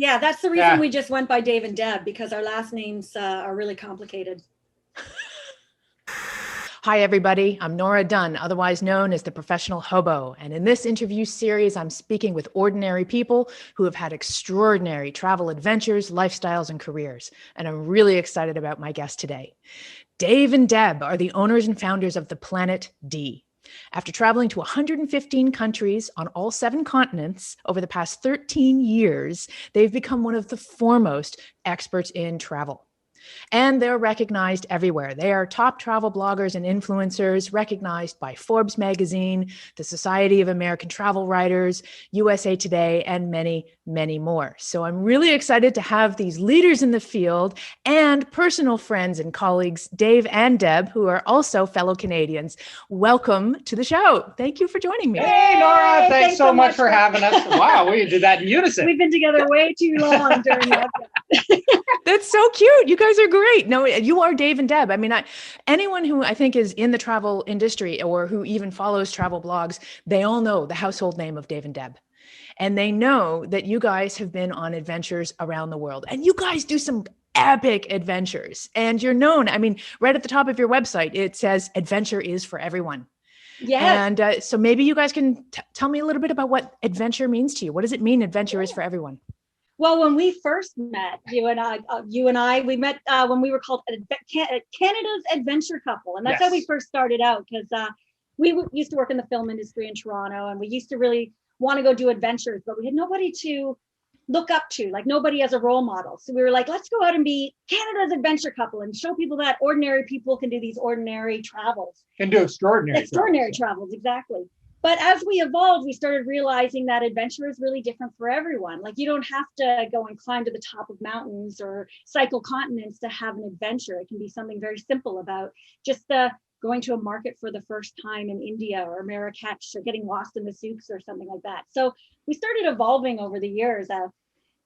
Yeah, that's the reason we just went by Dave and Deb, because our last names are really complicated. Hi, everybody. I'm Nora Dunn, otherwise known as the Professional Hobo. And in this interview series, I'm speaking with ordinary people who have had extraordinary travel adventures, lifestyles, and careers. And I'm really excited about my guest today. Dave and Deb are the owners and founders of the Planet D. After traveling to 115 countries on all 7 continents over the past 13 years, they've become one of the foremost experts in travel. And they're recognized everywhere. They are top travel bloggers and influencers, recognized by Forbes magazine, the Society of American Travel Writers, USA Today, and many, many more. So I'm really excited to have these leaders in the field and personal friends and colleagues, Dave and Deb, who are also fellow Canadians. Welcome to the show. Thank you for joining me. Hey, Nora, thanks so much for having us. Wow, we did that in unison. We've been together way too long during that. That's so cute. You guys are great. No, you are Dave and Deb. I mean, anyone who I think is in the travel industry or who even follows travel blogs, they all know the household name of Dave and Deb. And they know that you guys have been on adventures around the world. And you guys do some epic adventures. And you're known, I mean, right at the top of your website, it says adventure is for everyone. Yeah. And so maybe you guys can tell me a little bit about what adventure means to you. What does it mean adventure is for everyone? Well, when we first met, you and I, we met when we were called Canada's Adventure Couple. And that's how we first started out, because we used to work in the film industry in Toronto, and we used to really want to go do adventures, but we had nobody to look up to, like nobody as a role model. So we were like, let's go out and be Canada's Adventure Couple and show people that ordinary people can do these ordinary travels. Can do extraordinary travels, exactly. But as we evolved, we started realizing that adventure is really different for everyone. Like, you don't have to go and climb to the top of mountains or cycle continents to have an adventure. It can be something very simple about just going to a market for the first time in India or Marrakech, or getting lost in the souks or something like that. So we started evolving over the years,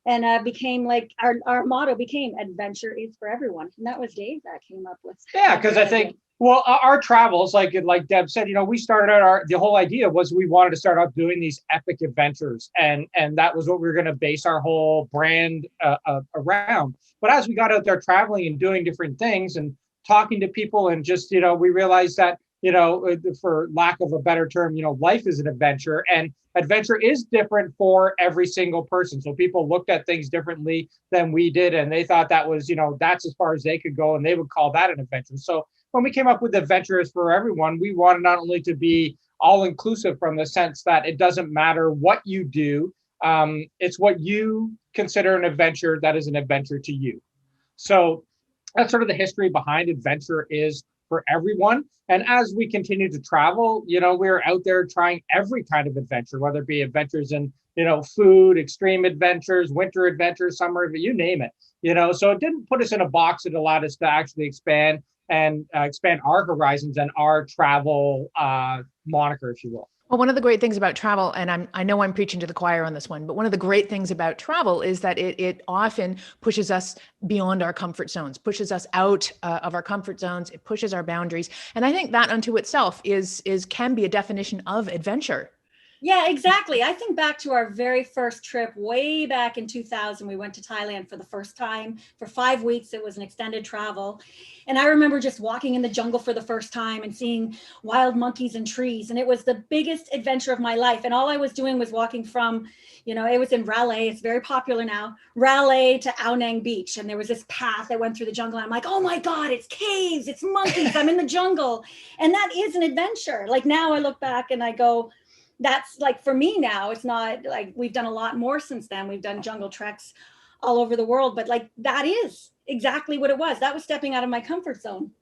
and became like our motto became adventure is for everyone. And that was Dave that came up with. Yeah, because I think, well, our travels, like Deb said, we started out, the whole idea was we wanted to start out doing these epic adventures. And that was what we were going to base our whole brand around. But as we got out there traveling and doing different things and talking to people, and just, we realized that, for lack of a better term, life is an adventure, and adventure is different for every single person. So people looked at things differently than we did, and they thought that was, that's as far as they could go, and they would call that an adventure. So when we came up with adventures for everyone, we wanted not only to be all inclusive from the sense that it doesn't matter what you do, it's what you consider an adventure that is an adventure to you. So that's sort of the history behind adventure is for everyone. And as we continue to travel, we're out there trying every kind of adventure, whether it be adventures in, food, extreme adventures, winter adventures, summer, you name it, so it didn't put us in a box. It allowed us to actually expand our horizons and our travel moniker, if you will. Well, one of the great things about travel, and I know I'm preaching to the choir on this one, but one of the great things about travel is that it often pushes us beyond our comfort zones, pushes us out of our comfort zones. It pushes our boundaries. And I think that unto itself can be a definition of adventure. Yeah, exactly. I think back to our very first trip way back in 2000. We went to Thailand for the first time for 5 weeks. It was an extended travel. And I remember just walking in the jungle for the first time and seeing wild monkeys and trees. And it was the biggest adventure of my life. And all I was doing was walking from, it was in Raleigh. It's very popular now, Raleigh to Ao Nang Beach. And there was this path that went through the jungle. And I'm like, oh my God, it's caves, it's monkeys. I'm in the jungle. And that is an adventure. Like, now I look back and I go, that's like, for me now, it's not like we've done a lot more since then. We've done jungle treks all over the world, but like, that is exactly what it was. That was stepping out of my comfort zone.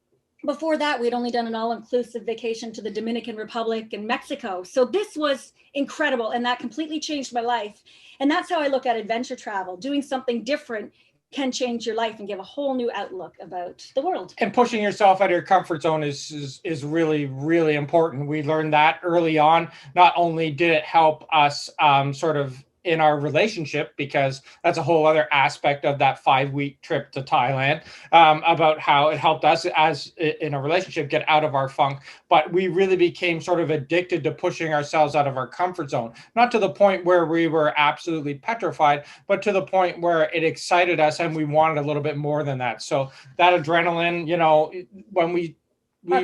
Before that, we'd only done an all-inclusive vacation to the Dominican Republic and Mexico. So this was incredible. And that completely changed my life. And that's how I look at adventure travel. Doing something different can change your life and give a whole new outlook about the world. And pushing yourself out of your comfort zone is really, really important. We learned that early on. Not only did it help us sort of in our relationship, because that's a whole other aspect of that 5-week trip to Thailand, about how it helped us as in a relationship get out of our funk. But we really became sort of addicted to pushing ourselves out of our comfort zone, not to the point where we were absolutely petrified, but to the point where it excited us and we wanted a little bit more than that. So that adrenaline, when we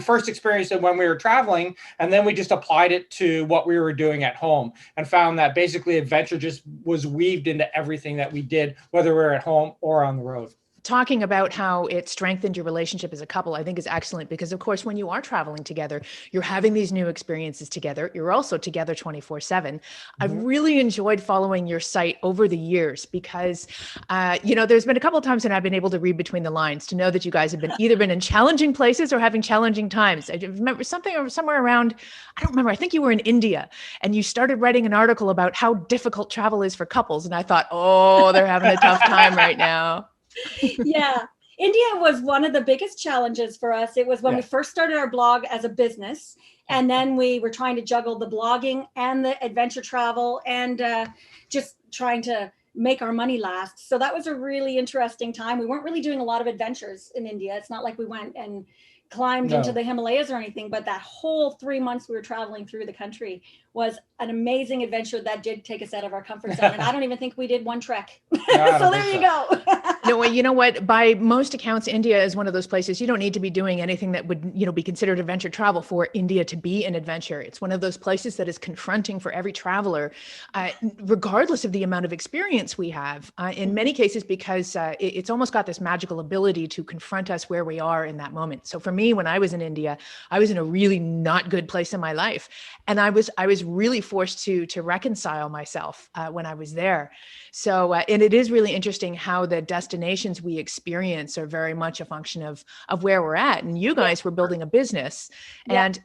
first experienced it when we were traveling, and then we just applied it to what we were doing at home and found that basically adventure just was weaved into everything that we did, whether we were at home or on the road. Talking about how it strengthened your relationship as a couple, I think is excellent, because of course, when you are traveling together, you're having these new experiences together. You're also together 24/7. I've really enjoyed following your site over the years because, there's been a couple of times when I've been able to read between the lines to know that you guys have either been in challenging places or having challenging times. I remember somewhere around, I don't remember, I think you were in India and you started writing an article about how difficult travel is for couples. And I thought, oh, they're having a tough time right now. Yeah. India was one of the biggest challenges for us. It was when we first started our blog as a business, and then we were trying to juggle the blogging and the adventure travel and just trying to make our money last. So that was a really interesting time. We weren't really doing a lot of adventures in India. It's not like we went and climbed into the Himalayas or anything, but that whole 3 months we were traveling through the country was an amazing adventure that did take us out of our comfort zone. And I don't even think we did one trek. So there you go. No, you know what? By most accounts, India is one of those places you don't need to be doing anything that would, be considered adventure travel for India to be an adventure. It's one of those places that is confronting for every traveler, regardless of the amount of experience we have. In many cases, because it's almost got this magical ability to confront us where we are in that moment. So for me, when I was in India, I was in a really not good place in my life, and I was really forced to reconcile myself when I was there. So, and it is really interesting how the destinations we experience are very much a function of where we're at. And you guys were building a business, and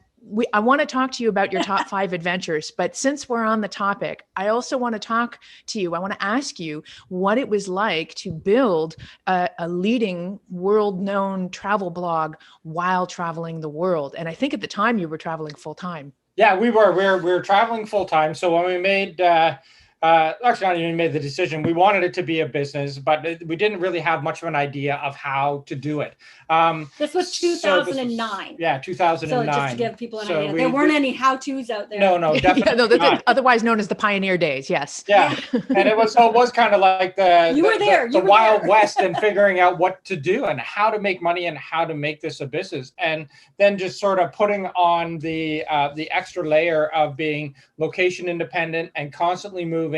I want to talk to you about your top 5 adventures. But since we're on the topic, I also want to talk to you. I want to ask you what it was like to build a leading world-known travel blog while traveling the world. And I think at the time you were traveling full time. Yeah, we were traveling full time. So when we made, actually not even made the decision, we wanted it to be a business, but we didn't really have much of an idea of how to do it. This was 2009. 2009. So just to give people an idea, there weren't any how-tos out there. No, definitely not. Otherwise known as the pioneer days. Yes. Yeah, and it was kind of like the Wild West and figuring out what to do and how to make money and how to make this a business, and then just sort of putting on the extra layer of being location independent and constantly moving.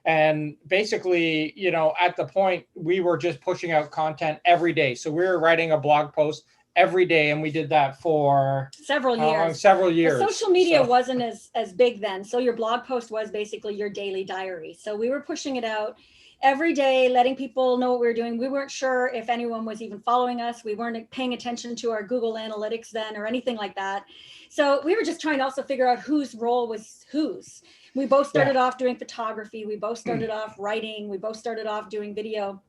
And basically, at the point we were just pushing out content every day. So we were writing a blog post every day, and we did that for several years. The social media wasn't as big then. So your blog post was basically your daily diary. So we were pushing it out every day, letting people know what we were doing. We weren't sure if anyone was even following us. We weren't paying attention to our Google Analytics then or anything like that. So we were just trying to also figure out whose role was whose. We both started off doing photography. We both started off writing. We both started off doing video.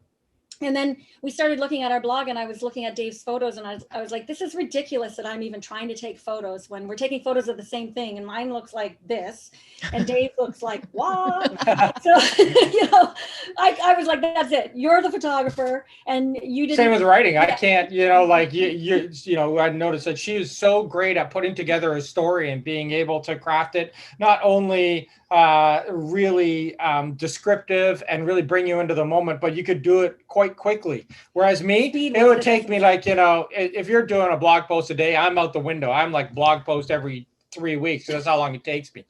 And then we started looking at our blog, and I was looking at Dave's photos, and I was like, this is ridiculous that I'm even trying to take photos when we're taking photos of the same thing. And mine looks like this, and Dave looks like, what? So, I was like, that's it. You're the photographer, and you did. Same with writing. I can't, I noticed that she is so great at putting together a story and being able to craft it, not only really descriptive and really bring you into the moment, but you could do it quite quickly. Whereas me, it would take me if you're doing a blog post a day, I'm out the window. I'm like blog post every 3 weeks. So that's how long it takes me,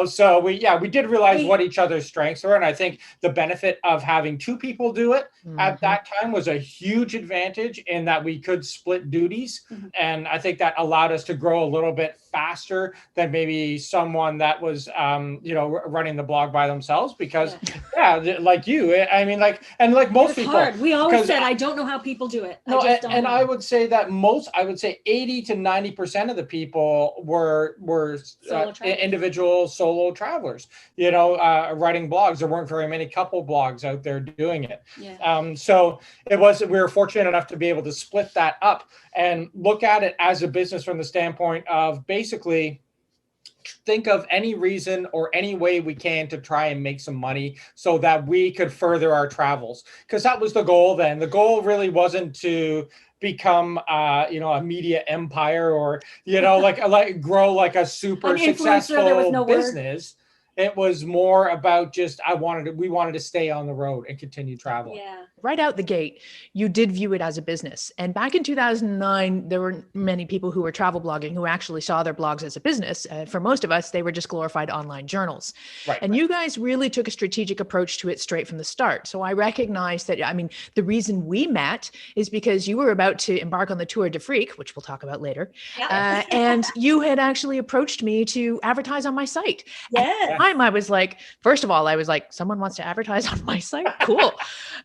so we did realize what each other's strengths were. And I think the benefit of having 2 people do it at that time was a huge advantage in that we could split duties. And I think that allowed us to grow a little bit faster than maybe someone that was, running the blog by themselves, because like you, I mean, like most people, hard. We always said, I don't know how people do it. I would say that 80 to 90% of the people were individual solo travelers, writing blogs. There weren't very many couple blogs out there doing it. So we were fortunate enough to be able to split that up and look at it as a business from the standpoint of basically think of any reason or any way we can to try and make some money so that we could further our travels. Because that was the goal then. The goal really wasn't to become a media empire, or like grow like a super successful there was no business. It was more about just we wanted to stay on the road and continue traveling. Yeah. Right out the gate, you did view it as a business. And back in 2009, there were many people who were travel blogging who actually saw their blogs as a business. For most of us, they were just glorified online journals. Right. And you guys really took a strategic approach to it straight from the start. So I recognize that, the reason we met is because you were about to embark on the Tour de Freak, which we'll talk about later. Yeah. And you had actually approached me to advertise on my site. Yes. I was like, first of all, I was like, someone wants to advertise on my site? Cool.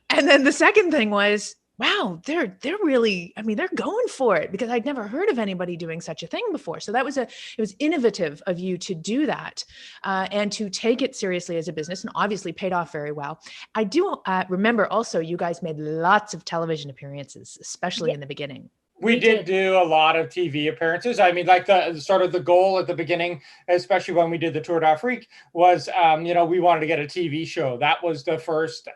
And then the second thing was, wow, they're really, they're going for it, because I'd never heard of anybody doing such a thing before. So it was innovative of you to do that and to take it seriously as a business, and obviously paid off very well. I do remember also you guys made lots of television appearances, especially in the beginning. We did do a lot of TV appearances. Like the sort of the goal at the beginning, especially when we did the Tour d'Afrique, was, we wanted to get a TV show. That was the first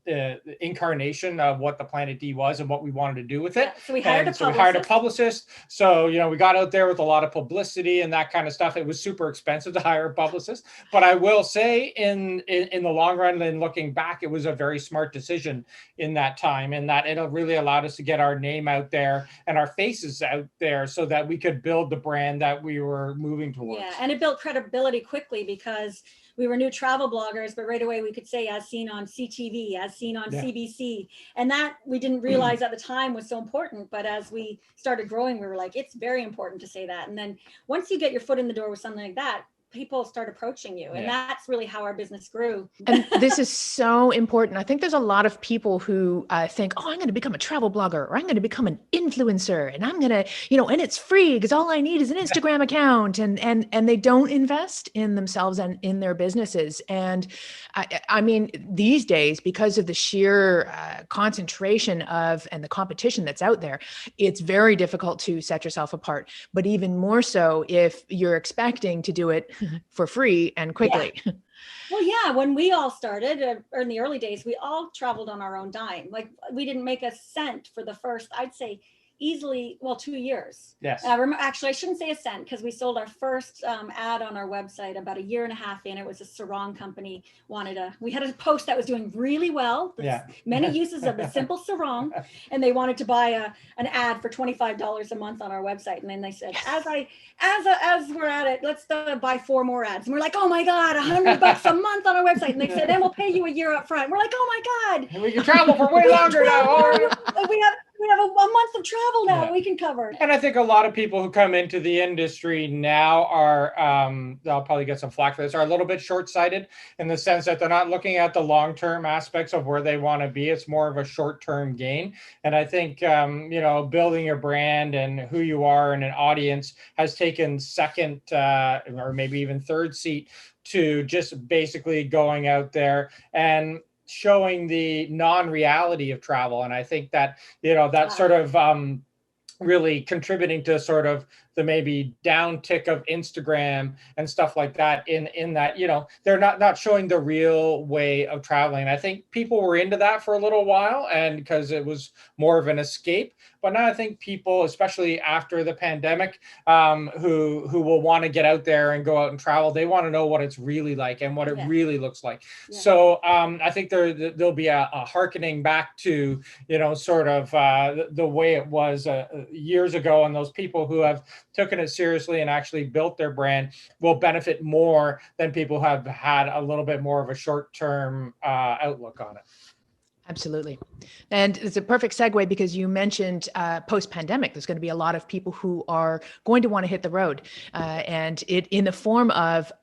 incarnation of what the Planet D was and what we wanted to do with it. Yeah, so we hired a publicist. So, we got out there with a lot of publicity and that kind of stuff. It was super expensive to hire a publicist. But I will say in the long run, and looking back, it was a very smart decision in that time, and that it really allowed us to get our name out there and our faces out there so that we could build the brand that we were moving towards. Yeah, and it built credibility quickly because we were new travel bloggers, but right away we could say as seen on CTV, as seen on CBC. And that we didn't realize at the time was so important. But as we started growing, we were like, it's very important to say that. And then once you get your foot in the door with something like that, people start approaching you. And that's really how our business grew. And this is so important. I think there's a lot of people who think, oh, I'm going to become a travel blogger, or I'm going to become an influencer, and I'm going to, and it's free because all I need is an Instagram account. And they don't invest in themselves and in their businesses. And these days, because of the sheer concentration and the competition that's out there, it's very difficult to set yourself apart. But even more so if you're expecting to do it for free and quickly. Yeah. Well, yeah, when we all started or in the early days, we all traveled on our own dime. Like we didn't make a cent for the first, I'd say easily, 2 years. Yes. Actually, I shouldn't say a cent, because we sold our first ad on our website about a year and a half in. It was a sarong company we had a post that was doing really well. Many uses of the simple sarong, and they wanted to buy an ad for $25 a month on our website. And then they said, as we're at it, let's buy 4 more ads. And we're like, oh my God, $100 a month on our website. And they said, then we'll pay you a year up front. We're like, oh my God. And we can travel for way longer now. We have a month of travel now we can cover. And I think a lot of people who come into the industry now are, they'll probably get some flack for this, are a little bit short-sighted in the sense that they're not looking at the long-term aspects of where they want to be. It's more of a short-term gain. And I think, building your brand and who you are and an audience has taken second or maybe even third seat to just basically going out there and showing the non-reality of travel. And I think that, that's sort of really contributing to sort of the maybe downtick of Instagram and stuff like that in that, they're not showing the real way of traveling. I think people were into that for a little while, and because it was more of an escape. But now I think people, especially after the pandemic, who will want to get out there and go out and travel, they want to know what it's really like and what it really looks like. Yeah. So I think there'll be a hearkening back to, sort of the way it was years ago, and those people who have taken it seriously and actually built their brand will benefit more than people who have had a little bit more of a short-term outlook on it. Absolutely. And it's a perfect segue because you mentioned post-pandemic, there's going to be a lot of people who are going to want to hit the road and it in the form of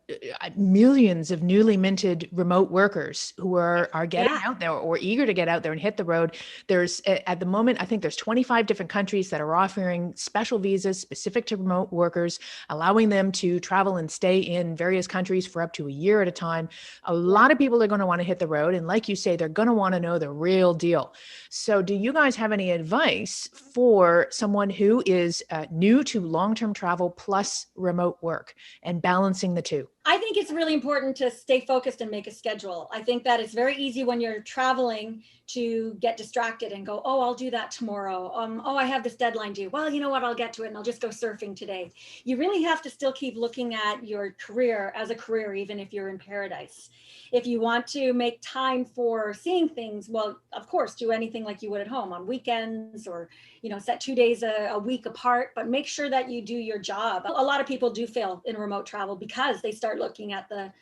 millions of newly minted remote workers who are getting Yeah. out there or eager to get out there and hit the road. There's at the moment, I think there's 25 different countries that are offering special visas specific to remote workers, allowing them to travel and stay in various countries for up to a year at a time. A lot of people are going to want to hit the road. And like you say, they're going to want to know the real deal. So do you guys have any advice for someone who is new to long-term travel plus remote work and balancing the two? I think it's really important to stay focused and make a schedule. I think that it's very easy when you're traveling to get distracted and go, oh, I'll do that tomorrow. Oh, I have this deadline due. Well, you know what? I'll get to it and I'll just go surfing today. You really have to still keep looking at your career as a career, even if you're in paradise. If you want to make time for seeing things, well, of course, do anything like you would at home on weekends, or, you know, set 2 days a week apart, but make sure that you do your job. A lot of people do fail in remote travel because they start looking at the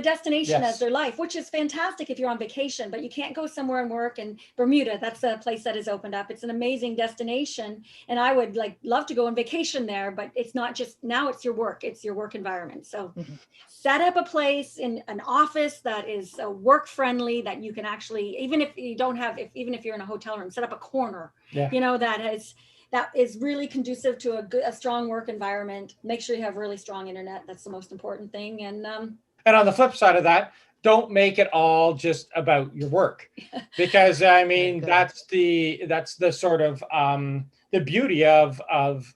destination as their life, which is fantastic if you're on vacation, but you can't go somewhere and work. And Bermuda, that's a place that has opened up. It's an amazing destination, and I would love to go on vacation there, but it's not just, now it's your work environment. So set up a place in an office that is work friendly, that you can actually, even if you don't have, even if you're in a hotel room, set up a corner, you know, that is really conducive to a strong work environment. Make sure you have really strong internet. That's the most important thing. And on the flip side of that, don't make it all just about your work, because I mean, that's the sort of the beauty of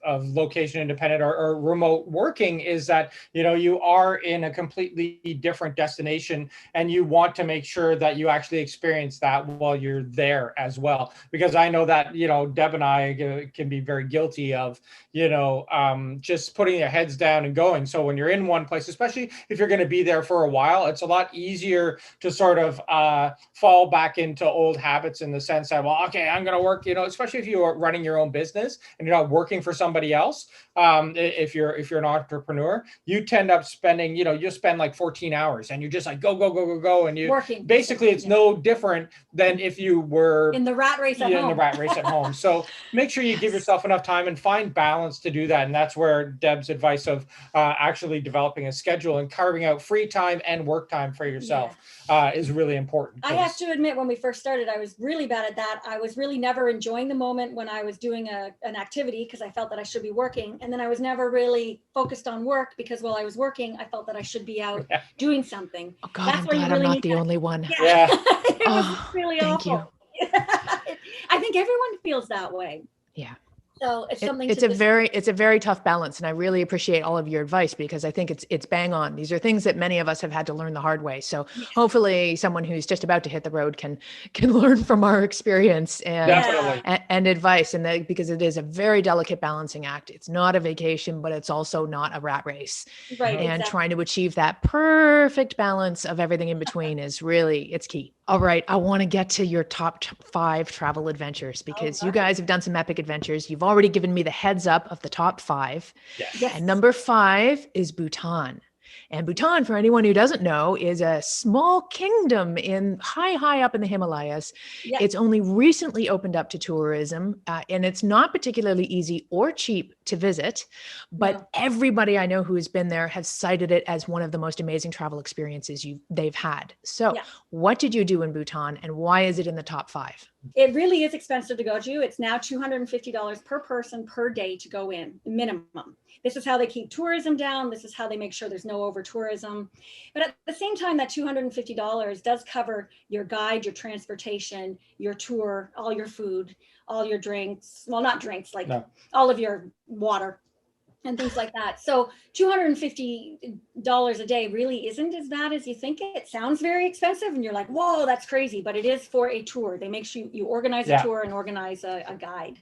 location independent or remote working, is that, you know, you are in a completely different destination and you want to make sure that you actually experience that while you're there as well. Because I know that, you know, Deb and I can be very guilty of, you know, just putting your heads down and going. So when you're in one place, especially if you're going to be there for a while, it's a lot easier to sort of fall back into old habits, in the sense that, well, okay, I'm going to work, you know, especially if you are running your own business and you're not working for somebody else. If you're an entrepreneur, you tend up spending, you know, you'll spend like 14 hours and you're just like, go. And you working. Basically, it's no different than if you were in the rat race at home. In the rat race at home. So make sure you give yourself enough time and find balance to do that. And that's where Deb's advice of actually developing a schedule and carving out free time and work time for yourself is really important. I have to admit, when we first started, I was really bad at that. I was really never enjoying the moment when I was doing an activity, because I felt that I should be working. And then I was never really focused on work, because while I was working, I felt that I should be out doing something. Oh God, I'm glad I'm not the only one. Yeah. It was really thank awful. You. I think everyone feels that way. Yeah. So it's something. It's a very tough balance, and I really appreciate all of your advice, because I think it's bang on. These are things that many of us have had to learn the hard way. So hopefully, someone who's just about to hit the road can learn from our experience and advice, and because it is a very delicate balancing act. It's not a vacation, but it's also not a rat race. Right. And trying to achieve that perfect balance of everything in between it's key. All right, I want to get to your top 5 travel adventures, because you guys have done some epic adventures. You've already given me the heads up of the top 5. Yes. And number 5 is Bhutan. And Bhutan, for anyone who doesn't know, is a small kingdom in high up in the Himalayas. Yes. It's only recently opened up to tourism, and it's not particularly easy or cheap to visit, but everybody I know who has been there has cited it as one of the most amazing travel experiences they've had. So what did you do in Bhutan, and why is it in the top 5? It really is expensive to go to. It's now $250 per person per day to go in, minimum. This is how they keep tourism down. This is how they make sure there's no over tourism. But at the same time, that $250 does cover your guide, your transportation, your tour, all your food, all your drinks. Well, not drinks, all of your water and things like that. So $250 a day really isn't as bad as you think. It sounds very expensive and you're like, whoa, that's crazy. But it is for a tour. They make sure you organize a tour and organize a guide.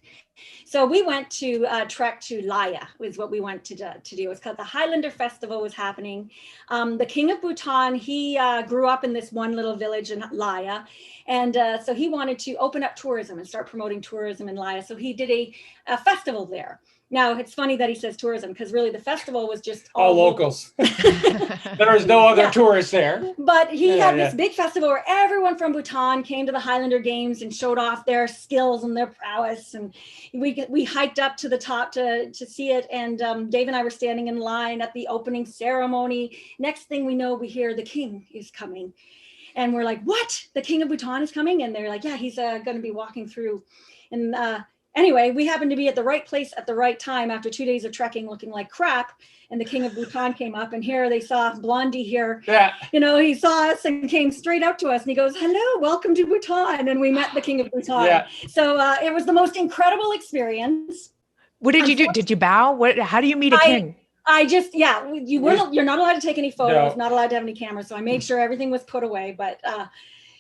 So we went to trek to Laya, was what we went to do. It's called the Highlander Festival was happening. The king of Bhutan, he grew up in this one little village in Laya. And so he wanted to open up tourism and start promoting tourism in Laya. So he did a festival there. Now, it's funny that he says tourism, because really the festival was just all locals. There was no other tourists there. But he had this big festival where everyone from Bhutan came to the Highlander Games and showed off their skills and their prowess. And we hiked up to the top to see it. And Dave and I were standing in line at the opening ceremony. Next thing we know, we hear the king is coming. And we're like, what? The king of Bhutan is coming? And they're like, yeah, he's going to be walking through. And anyway, we happened to be at the right place at the right time after 2 days of trekking looking like crap. And the king of Bhutan came up, and here they saw Blondie here. Yeah. You know, he saw us and came straight up to us, and he goes, hello, welcome to Bhutan. And we met the king of Bhutan. Yeah. So it was the most incredible experience. What did you do? Did you bow? How do you meet a king? I just, you're not allowed to take any photos, not allowed to have any cameras. So I made sure everything was put away, but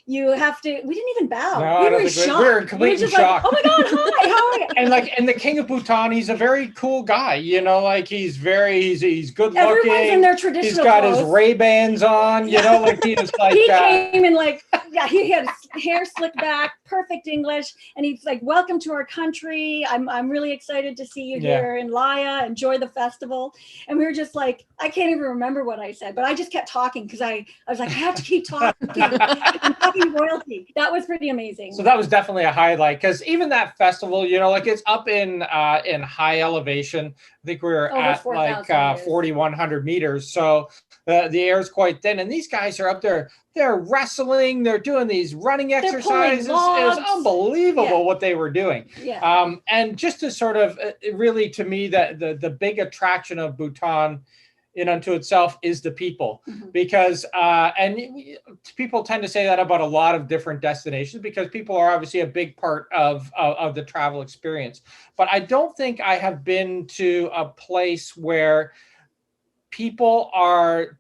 you have to, we didn't even bow. No, we were in shock. We were completely shocked. Like, oh my God, hi, how are you? And the king of Bhutan, he's a very cool guy, you know, like he's good looking. Everyone's in their traditional He's got clothes. his Ray-Bans on, you know, like he was like. He came in like, he had his hair slicked back, perfect English. And he's like, welcome to our country. I'm really excited to see you here in Laya, enjoy the festival. And we were just like, I can't even remember what I said, but I just kept talking because I was like, I have to keep talking. I'm talking royalty. That was pretty amazing. So that was definitely a highlight, because even that festival, you know, like it's up in high elevation. I think we were at like 4,100 meters. So the air is quite thin, and these guys are up there. They're wrestling. They're doing these running exercises. It was unbelievable what they were doing. Yeah. And just to sort of really, to me, the big attraction of Bhutan in unto itself is the people, because and people tend to say that about a lot of different destinations, because people are obviously a big part of the travel experience. But I don't think I have been to a place where people are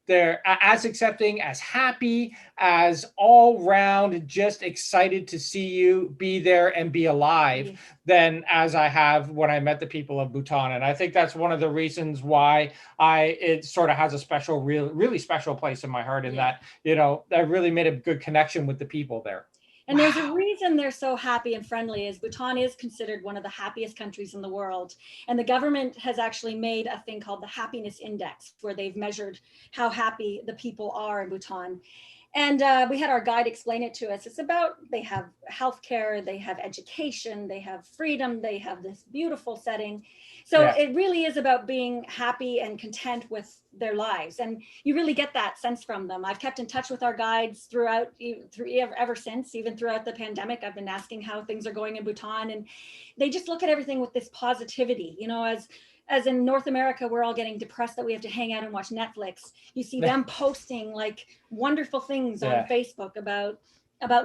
they're as accepting, as happy, as all round just excited to see you, be there and be alive than as I have when I met the people of Bhutan. And I think that's one of the reasons why it sort of has a special, really special place in my heart, in that, you know, I really made a good connection with the people there. And there's a reason they're so happy and friendly, is Bhutan is considered one of the happiest countries in the world. And the government has actually made a thing called the Happiness Index, where they've measured how happy the people are in Bhutan. And we had our guide explain it to us. It's about, they have healthcare, they have education, they have freedom, they have this beautiful setting. So it really is about being happy and content with their lives. And you really get that sense from them. I've kept in touch with our guides ever since, even throughout the pandemic. I've been asking how things are going in Bhutan, and they just look at everything with this positivity, you know, as in North America, we're all getting depressed that we have to hang out and watch Netflix. You see them posting like wonderful things on Facebook about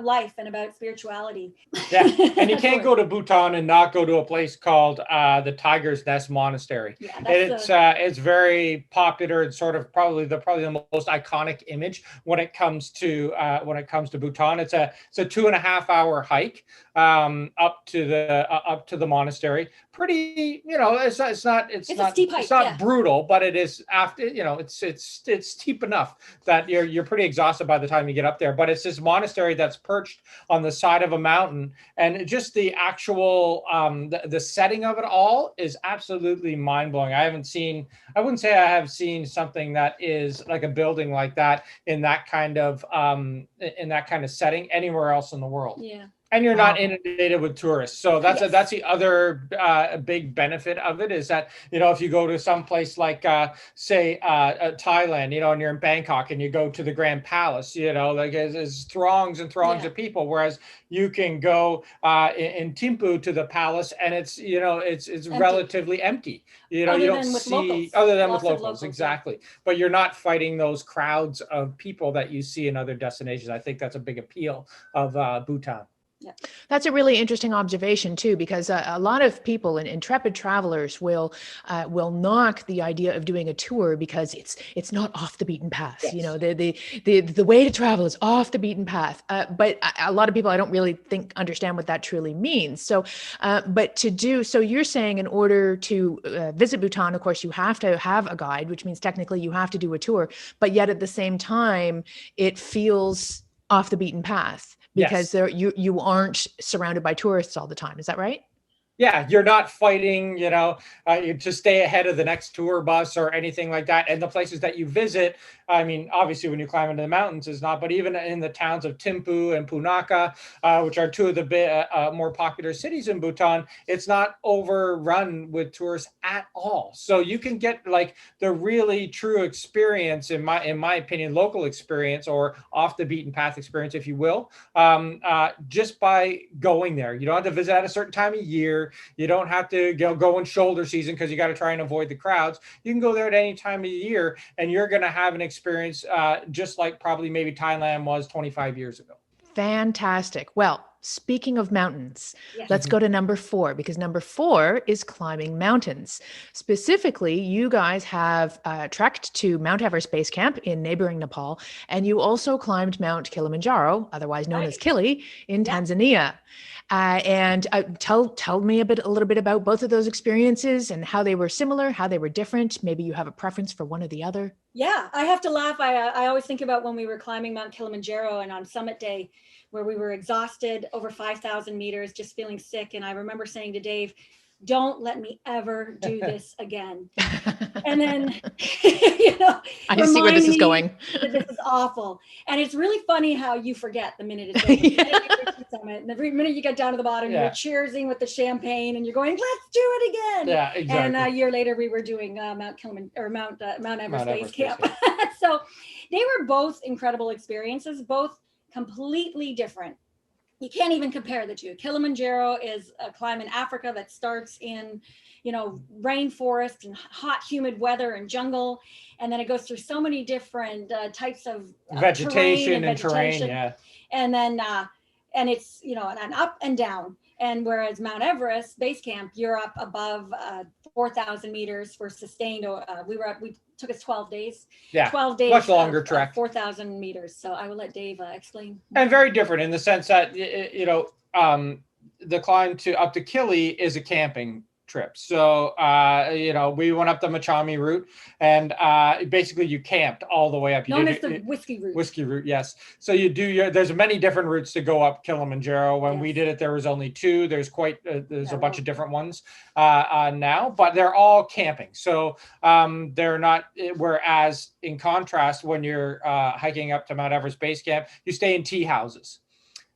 life and about spirituality. Yeah, and you can't go to Bhutan and not go to a place called the Tiger's Nest Monastery. Yeah, it's very popular. It's sort of probably the most iconic image when it comes to Bhutan. It's a 2.5 hour hike up to the monastery. Pretty, you know, it's not steep hike, it's not brutal, but it is, after, you know, it's steep enough that you're pretty exhausted by the time you get up there. But it's this monastery that's perched on the side of a mountain, and just the actual the setting of it all is absolutely mind-blowing. I wouldn't say I have seen something that is like a building like that in that kind of setting anywhere else in the world. Yeah. And you're not inundated with tourists. So that's the other big benefit of it, is that, you know, if you go to some place like, say, Thailand, you know, and you're in Bangkok and you go to the Grand Palace, you know, like there's throngs and throngs of people, whereas you can go in Thimphu to the palace and it's, you know, it's empty. Relatively empty. You know, you don't see, other than with locals, exactly. But you're not fighting those crowds of people that you see in other destinations. I think that's a big appeal of Bhutan. Yeah. That's a really interesting observation too, because a lot of people and intrepid travelers will knock the idea of doing a tour because it's not off the beaten path. Yes. You know, the way to travel is off the beaten path. But a lot of people, I don't really understand what that truly means. So, so you're saying in order to visit Bhutan, of course, you have to have a guide, which means technically you have to do a tour, but yet at the same time, it feels off the beaten path. Because you aren't surrounded by tourists all the time. Is that right? Yeah, you're not fighting, to stay ahead of the next tour bus or anything like that. And the places that you visit, I mean, obviously when you climb into the mountains is not, but even in the towns of Thimphu and Punakha, which are two of the more popular cities in Bhutan, it's not overrun with tourists at all. So you can get like the really true experience, in my opinion, local experience or off the beaten path experience, if you will, just by going there. You don't have to visit at a certain time of year. You don't have to go in shoulder season because you got to try and avoid the crowds. You can go there at any time of the year, and you're going to have an experience just like probably maybe Thailand was 25 years ago. Fantastic. Well, speaking of mountains, let's go to number 4, because number 4 is climbing mountains. Specifically, you guys have trekked to Mount Everest Base Camp in neighboring Nepal, and you also climbed Mount Kilimanjaro, otherwise known as Kili, in Tanzania. And tell me a little bit about both of those experiences and how they were similar, how they were different. Maybe you have a preference for one or the other. Yeah, I have to laugh. I always think about when we were climbing Mount Kilimanjaro and on summit day, where we were exhausted, over 5,000 meters, just feeling sick. And I remember saying to Dave, don't let me ever do this again. And then, I see where this is going. This is awful. And it's really funny how you forget the minute it's over. And every minute you get down to the bottom, you're cheersing with the champagne and you're going, let's do it again. Yeah, exactly. And a year later, we were doing Mount Everest Base Camp. So they were both incredible experiences, both completely different. You can't even compare the two. Kilimanjaro is a climb in Africa that starts in, rainforest and hot, humid weather and jungle. And then it goes through so many different types of vegetation and terrain. Yeah. And then, and it's, an up and down. And whereas Mount Everest Base Camp, you're up above 4,000 meters for sustained. We took us 12 days. Yeah, 12 days. Much longer trek. 4,000 meters. So I will let Dave explain. And very different in the sense that, the climb up to Kili is a camping trip. So, we went up the Machami route and basically you camped all the way up. Known as the whiskey route. Whiskey route, yes. So you do there's many different routes to go up Kilimanjaro. When we did it, there was only 2. There's a bunch of different ones now, but they're all camping. So they're not, whereas in contrast, when you're hiking up to Mount Everest Base Camp, you stay in tea houses.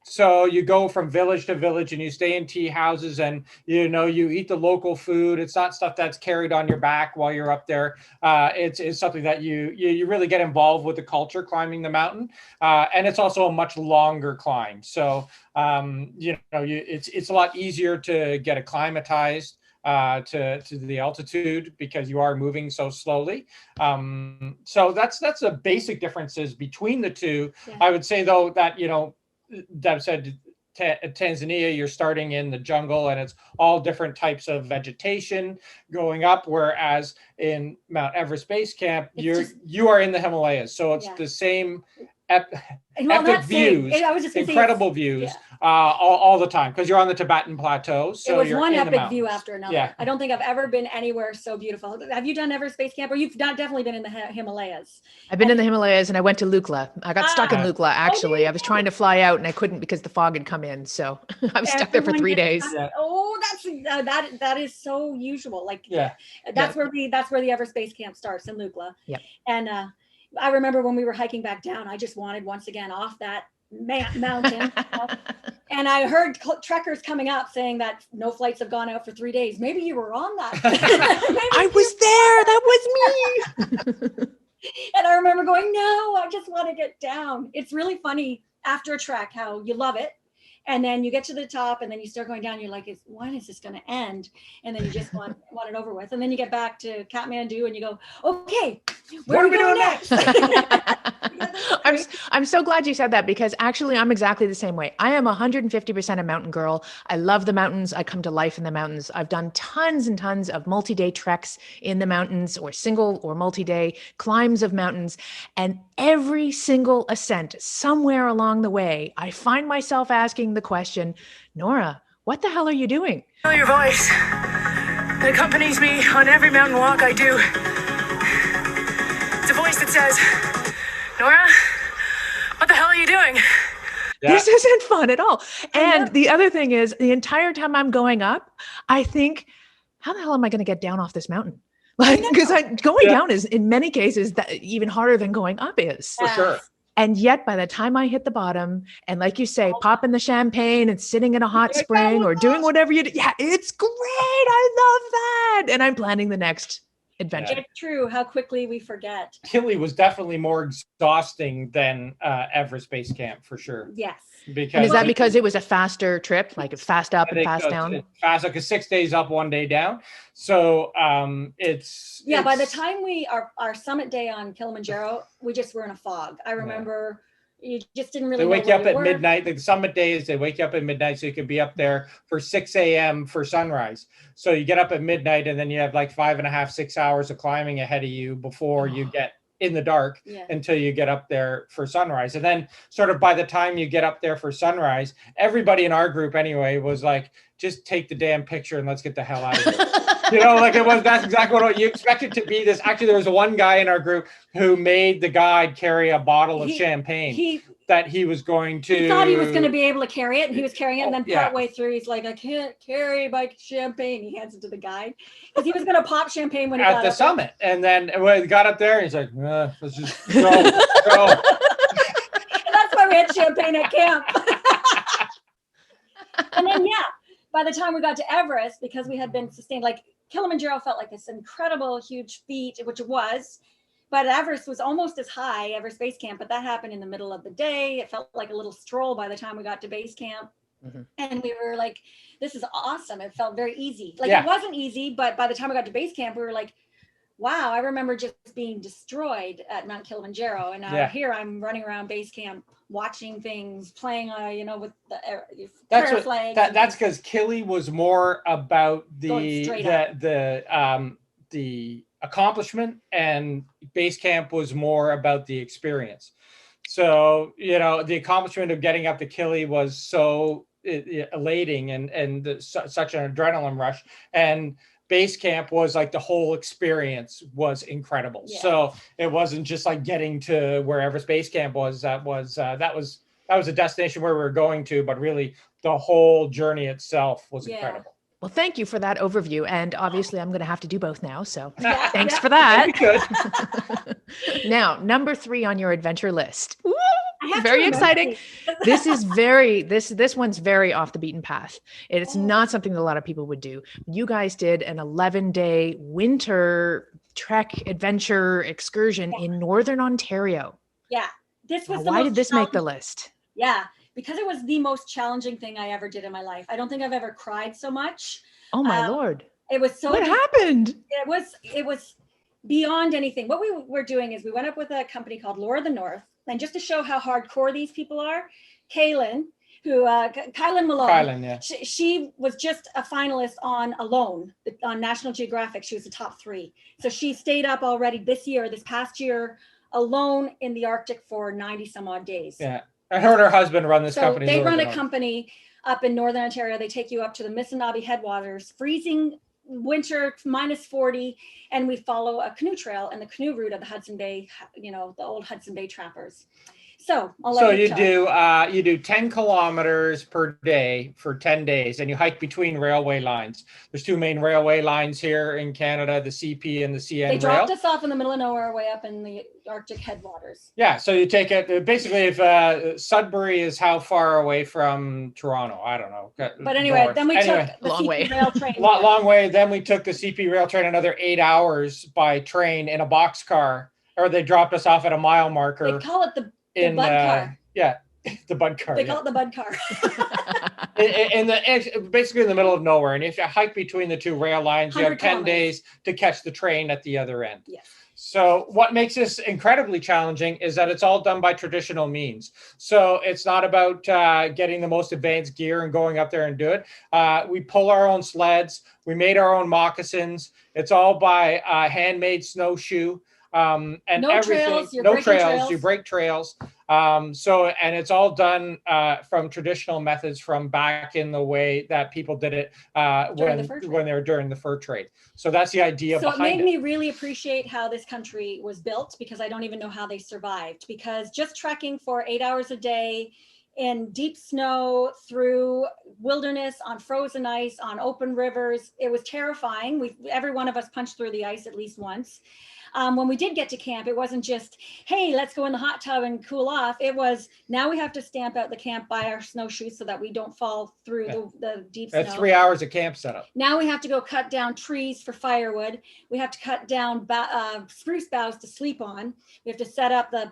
So you go from village to village and you stay in tea houses and, you eat the local food. It's not stuff that's carried on your back while you're up there. It's something that you really get involved with the culture climbing the mountain. And it's also a much longer climb. So, it's a lot easier to get acclimatized to the altitude because you are moving so slowly. So that's the basic differences between the two. Yeah. I would say, though, that, Deb said Tanzania, you're starting in the jungle and it's all different types of vegetation going up, whereas in Mount Everest Base Camp, you are in the Himalayas. So it's the same epic views, incredible views all the time because you're on the Tibetan plateau. So it was one epic view after another. Yeah. I don't think I've ever been anywhere so beautiful. Have you done Everest Base Camp? Or you've definitely been in the Himalayas? I've been in the Himalayas and I went to Lukla. I got stuck in Lukla, actually. I was trying to fly out and I couldn't because the fog had come in. So I was stuck there for 3 days. Oh, that is so usual. That's where the Everest Base Camp starts, in Lukla. Yeah. And I remember when we were hiking back down, I just wanted once again off that mountain. And I heard trekkers coming up saying that no flights have gone out for 3 days. Maybe you were on that. I was there. That was me. And I remember going, no, I just want to get down. It's really funny after a trek how you love it. And then you get to the top and then you start going down. You're like, when is this going to end? And then you just want it over with. And then you get back to Kathmandu and you go, okay, where are we going next? I'm so glad you said that because actually I'm exactly the same way. I am 150% a mountain girl. I love the mountains. I come to life in the mountains. I've done tons and tons of multi-day treks in the mountains or single or multi-day climbs of mountains. And every single ascent somewhere along the way, I find myself asking the question, Nora, what the hell are you doing? I know your voice. It accompanies me on every mountain walk I do. It's a voice that says, Nora, what the hell are you doing? This isn't fun at all. I And know. the other thing is, the entire time I'm going up, I think, how the hell am I going to get down off this mountain? Like, because going down is in many cases that even harder than going up is. For sure. And yet by the time I hit the bottom and like you say, popping the champagne and sitting in a hot spring or doing whatever you do. Yeah, it's great. I love that. And I'm planning the next adventure. It's true how quickly we forget. Kili was definitely more exhausting than Everest Base Camp for sure. Yes. Because And is that because it was a faster trip, like fast up and fast down? It's fast, like 6 days up, 1 day down. So it's by the time our summit day on Kilimanjaro, we just were in a fog. I remember you just didn't really. They wake you up at midnight. The summit days, they wake you up at midnight so you can be up there for 6 a.m. for sunrise. So you get up at midnight and then you have like 5.5, 6 hours of climbing ahead of you before you get in the dark until you get up there for sunrise. And then sort of by the time you get up there for sunrise, everybody in our group anyway was like, just take the damn picture and let's get the hell out of here. That's exactly what you expect it to be. Actually, there was one guy in our group who made the guide carry a bottle of champagne that he was going to. He thought he was going to be able to carry it, and he was carrying it. And then partway through, he's like, "I can't carry my champagne." He hands it to the guide because he was going to pop champagne when he got at the up summit. There. And then when he got up there, he's like, "Let's just go." And that's why we had champagne at camp. And then by the time we got to Everest, because we had been sustained, like Kilimanjaro felt like this incredible, huge feat, which it was. But Everest was almost as high, Everest Base Camp, but that happened in the middle of the day. It felt like a little stroll by the time we got to base camp. Mm-hmm. And we were like, this is awesome. It felt very easy. It wasn't easy, but by the time we got to base camp, we were like, wow, I remember just being destroyed at Mount Kilimanjaro. And now here I'm running around base camp, watching things, playing, with the prayer flags. That's because Kili was more about the accomplishment, and base camp was more about the experience. So the accomplishment of getting up to Kili was so elating and such an adrenaline rush, and base camp was like the whole experience was incredible. So it wasn't just like getting to where Everest Base Camp was. That was a destination where we were going to, but really the whole journey itself was incredible. Well, thank you for that overview. And obviously I'm going to have to do both now. So thanks for that. Now, number 3 on your adventure list. Woo! Very exciting. This one's very off the beaten path. It's not something that a lot of people would do. You guys did an 11-day winter trek adventure excursion in Northern Ontario. Yeah. This was why did this make the list? Yeah. Because it was the most challenging thing I ever did in my life. I don't think I've ever cried so much. Oh my Lord. It was so. What happened? It was beyond anything. What we were doing is we went up with a company called Laura the North. And just to show how hardcore these people are, Kylan Malone, she was just a finalist on Alone on National Geographic. She was the top 3. So she stayed up already this past year, alone in the Arctic for 90 some odd days. Yeah. I heard her husband run this company. They run a company up in Northern Ontario. They take you up to the Missinaibi headwaters, freezing winter, -40, and we follow a canoe trail and the canoe route of the Hudson Bay, the old Hudson Bay trappers. So you do 10 kilometers per day for 10 days, and you hike between railway lines. There's 2 main railway lines here in Canada, the CP and the CN They dropped us off in the middle of nowhere, way up in the Arctic headwaters. Yeah, so you take it, basically if Sudbury is how far away from Toronto? I don't know. But anyway, then we took the long CP way. rail train. Long way. Then we took the CP rail train another 8 hours by train in a boxcar, or they dropped us off at a mile marker. They call it the bud car. Yeah, the bud car. They call it the bud car. Basically in the middle of nowhere. And if you hike between the 2 rail lines, you have 10 kilometers. days to catch the train at the other end. Yes. So what makes this incredibly challenging is that it's all done by traditional means. So it's not about getting the most advanced gear and going up there and do it. We pull our own sleds. We made our own moccasins. It's all by handmade snowshoe. And No everything, trails, you're no breaking trails, trails. you break trails. And it's all done from traditional methods from back in the way that people did it when they were during the fur trade. So that's the idea behind it. So it made me really appreciate how this country was built, because I don't even know how they survived, because just trekking for 8 hours a day in deep snow, through wilderness, on frozen ice, on open rivers. It was terrifying. Every one of us punched through the ice at least once. When we did get to camp, it wasn't just, hey, let's go in the hot tub and cool off. It was, now we have to stamp out the camp by our snowshoes so that we don't fall through the deep snow. That's 3 hours of camp setup. Now we have to go cut down trees for firewood. We have to cut down spruce boughs to sleep on. We have to set up the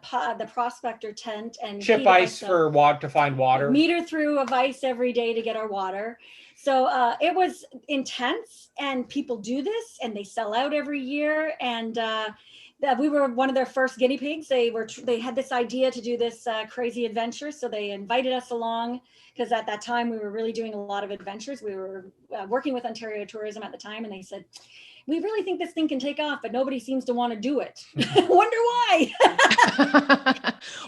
prospector tent and chip ice for to find water. Meter through of ice every day to get our water. So it was intense, and people do this and they sell out every year. And we were one of their first guinea pigs. They had this idea to do this crazy adventure. So they invited us along, because at that time we were really doing a lot of adventures. We were working with Ontario Tourism at the time, and they said, we really think this thing can take off, but nobody seems to want to do it. Wonder why.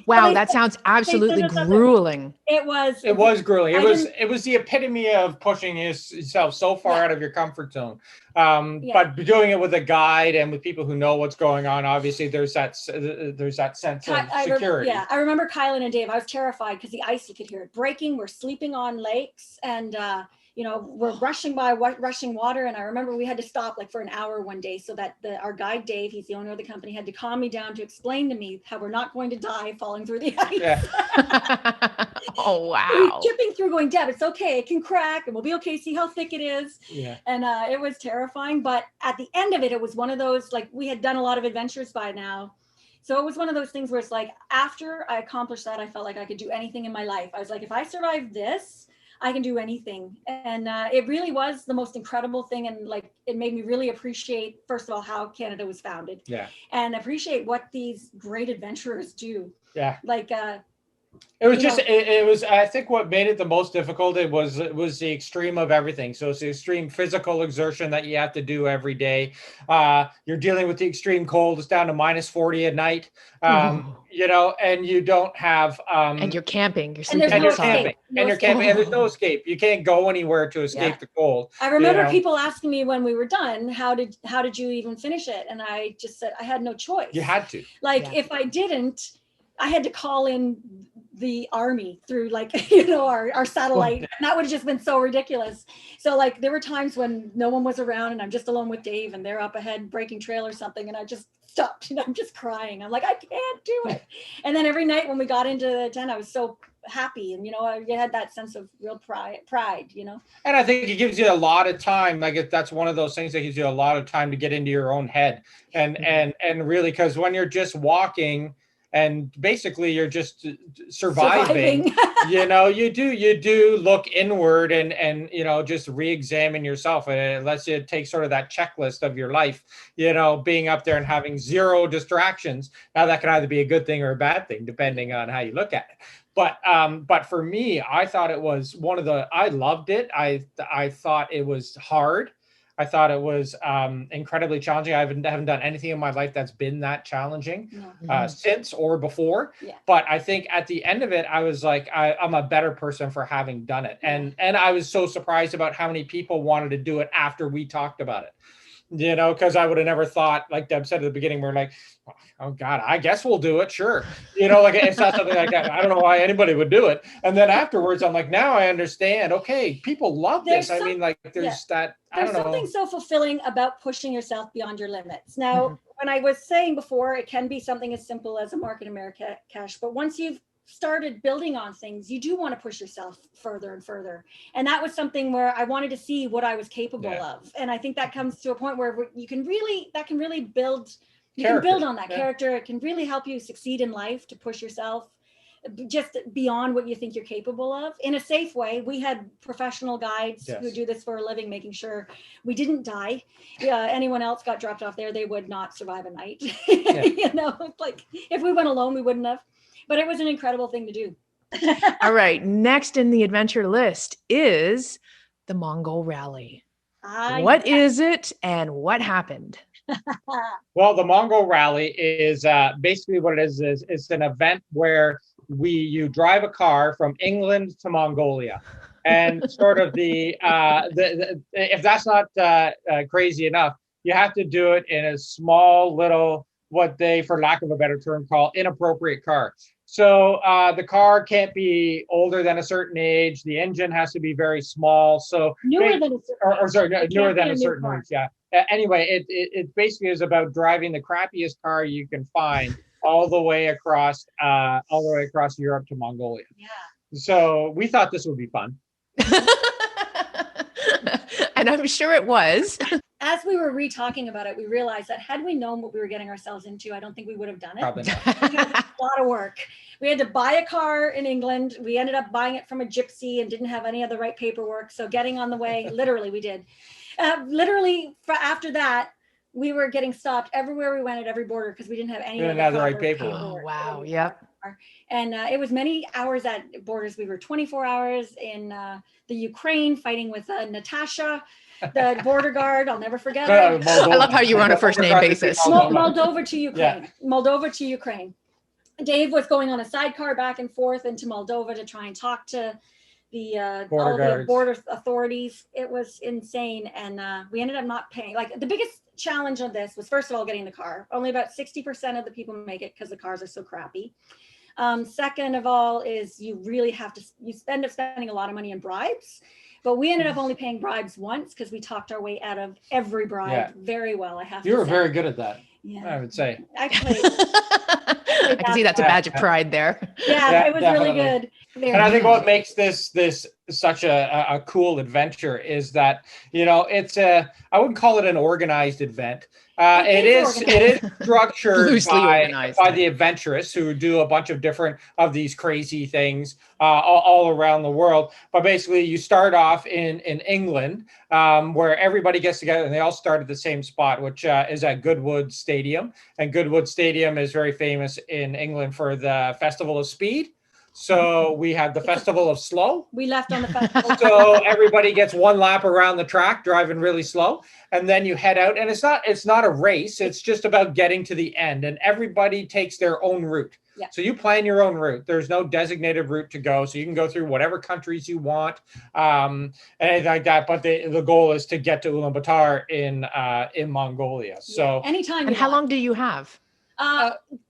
Wow, that sounds absolutely grueling. It was grueling. It was the epitome of pushing yourself so far out of your comfort zone. But doing it with a guide and with people who know what's going on, obviously there's that sense of security. I remember Kylan and Dave. I was terrified because the ice, you could hear it breaking. We're sleeping on lakes, and we're rushing water. And I remember we had to stop like for an hour one day so that our guide, Dave, he's the owner of the company, had to calm me down to explain to me how we're not going to die falling through the ice. Yeah. Oh, wow. We're chipping through going, Deb, it's okay. It can crack and we'll be okay. See how thick it is. Yeah. And it was terrifying. But at the end of it, it was one of those, like, we had done a lot of adventures by now. So it was one of those things where it's like, after I accomplished that, I felt like I could do anything in my life. I was like, if I survive this, I can do anything. And it really was the most incredible thing. And like, it made me really appreciate, first of all, how Canada was founded. Yeah. And appreciate what these great adventurers do. Yeah. Like, it was, I think what made it the most difficult, it was the extreme of everything. So it's the extreme physical exertion that you have to do every day. You're dealing with the extreme cold. It's down to -40 at night. And you don't have, and you're camping, you're sleeping and outside. you're camping, and there's no escape. You can't go anywhere to escape the cold. I remember people asking me when we were done, how did you even finish it? And I just said, I had no choice. You had to. If I didn't, I had to call in the army through our satellite. And that would have just been so ridiculous. So like there were times when no one was around and I'm just alone with Dave and they're up ahead breaking trail or something, and I just stopped and I'm just crying. I'm like, I can't do it. And then every night when we got into the tent, I was so happy, and I had that sense of real pride. And I think it gives you a lot of time. Like that's one of those things that gives you a lot of time to get into your own head, and really, because when you're just walking and basically you're just surviving. You do look inward and just re-examine yourself, and it lets you take sort of that checklist of your life, being up there and having zero distractions. Now that can either be a good thing or a bad thing, depending on how you look at it. But for me, I thought it was I loved it. I thought it was hard. I thought it was incredibly challenging. I haven't done anything in my life that's been that challenging since or before. Yeah. But I think at the end of it, I was like, I'm a better person for having done it. And I was so surprised about how many people wanted to do it after we talked about it. Because I would have never thought, like Deb said at the beginning, we're like, oh God, I guess we'll do it. Sure. It's not something like that. I don't know why anybody would do it. And then afterwards, I'm like, now I understand. Okay. People love this. There's something so fulfilling about pushing yourself beyond your limits. Now, when I was saying before, it can be something as simple as a Market America cash, but once you've started building on things, you do want to push yourself further and further. And that was something where I wanted to see what I was capable of. And I think that comes to a point where you can really build, you can build on that character. It can really help you succeed in life, to push yourself just beyond what you think you're capable of in a safe way. We had professional guides who do this for a living, making sure we didn't die. Anyone else got dropped off there, they would not survive a night. Like if we went alone, we wouldn't have. But it was an incredible thing to do. All right. Next in the adventure list is the Mongol Rally. What is it and what happened? Well, the Mongol Rally is basically what it is it's an event where you drive a car from England to Mongolia. And sort of if that's not crazy enough, you have to do it in a small little, what they, for lack of a better term, call inappropriate car. So the car can't be older than a certain age. The engine has to be very small. So Newer than a certain age. newer than a a new certain car. age. Yeah. Anyway, it basically is about driving the crappiest car you can find all the way across Europe to Mongolia. Yeah. So we thought this would be fun. And I'm sure it was. As we were re-talking about it, we realized that had we known what we were getting ourselves into, I don't think we would have done it. Probably not. Because it's a lot of work. We had to buy a car in England. We ended up buying it from a gypsy and didn't have any of the right paperwork. So getting on the way, literally we did. After that, we were getting stopped everywhere we went at every border because we didn't have any of the right paperwork. Oh, wow. Yep. And it was many hours at borders. We were 24 hours in the Ukraine fighting with Natasha, the border guard. I'll never forget her. I love how you were on a first name basis. Moldova to Ukraine. Yeah. Moldova to Ukraine. Dave was going on a sidecar back and forth into Moldova to try and talk to the border authorities. It was insane. And we ended up not paying. Like the biggest challenge of this was, first of all, getting the car. Only about 60% of the people make it because the cars are so crappy. Second of all is you really have to, you end up spending a lot of money in bribes, but we ended up only paying bribes once because we talked our way out of every bribe very well. I have to say. You were very good at that. Yeah. I would say. Actually, I can see that's a badge of pride there. Yeah, it was definitely. really good. And I think what makes this such a cool adventure is that, you know, it's I wouldn't call it an organized event. It is structured by the adventurous who do a bunch of different of these crazy things all around the world. But basically, you start off in England, where everybody gets together and they all start at the same spot, which is at Goodwood Stadium. And Goodwood Stadium is very famous in England for the Festival of Speed. So we had the Festival of Slow. We left on the festival. So everybody gets one lap around the track, driving really slow, and then you head out. And it's not a race. It's just about getting to the end. And everybody takes their own route. Yeah. So you plan your own route. There's no designated route to go. So you can go through whatever countries you want, and anything like that. But the goal is to get to Ulaanbaatar in Mongolia. So anytime. And how long do you have?